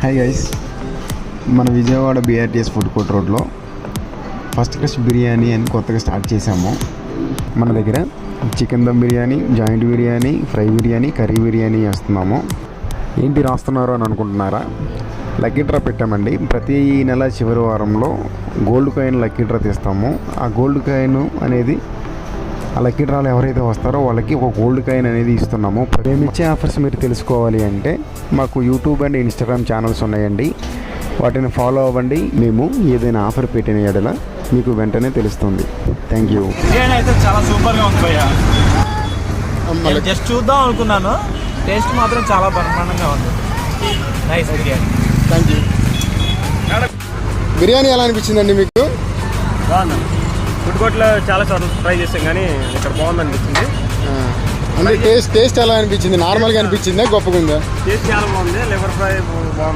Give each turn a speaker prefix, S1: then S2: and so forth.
S1: Hi guys, మన Vijayawada BRTS food court రోడ్లో first class biryani అని కొత్తగా స్టార్ట్ చేసాము. మన దగ్గర chicken dum biryani, joint biryani, fry biryani, curry biryani వేస్తున్నాము. ఏంటి రాస్తున్నారు అని అనుకుంటున్నారా? లక్కీ డ్రా పెట్టామండి. ప్రతి నెల చివరి వారంలో గోల్డ్ కాయిన్ లక్కీ డ్రా తీస్తాము. ఆ గోల్డ్ కాయిన్ అనేది ఆ లక్కీ డ్రాలో ఎవరైతే వస్తారో వాళ్ళకి ఒక గోల్డ్ కాయిన్ అనేది ఇస్తున్నాము. మేము ఇచ్చే ఆఫర్స్ మీరు తెలుసుకోవాలి అంటే మాకు యూట్యూబ్ అండ్ ఇన్స్టాగ్రామ్ ఛానల్స్ ఉన్నాయండి, వాటిని ఫాలో అవ్వండి. మేము ఏదైనా ఆఫర్ పెట్టిన ఎడల మీకు వెంటనే తెలుస్తుంది. Thank you.
S2: బిర్యానీ అయితే చాలా సూపర్గా ఉంది భయ్యా. నేను జస్ట్ చూద్దాం అనుకున్నాను, టేస్ట్ మాత్రం చాలా బ్రహ్మాండంగా ఉంది. Nice biryani.
S3: Thank you. Biryani ఎలా అనిపించిందండి మీకు?
S2: బాగుంది. ఫుడ్ కోర్ట్లో చాలా సార్లు ట్రై చేసాం కానీ ఇక్కడ బాగుంది అనిపించింది.
S3: అంటే టేస్ట్ ఎలా అనిపించింది? నార్మల్గా అనిపించిందా, గొప్పగా ఉందా?
S2: టేస్ట్ చాలా బాగుంది. లివర్ ఫ్రై బాగుంది.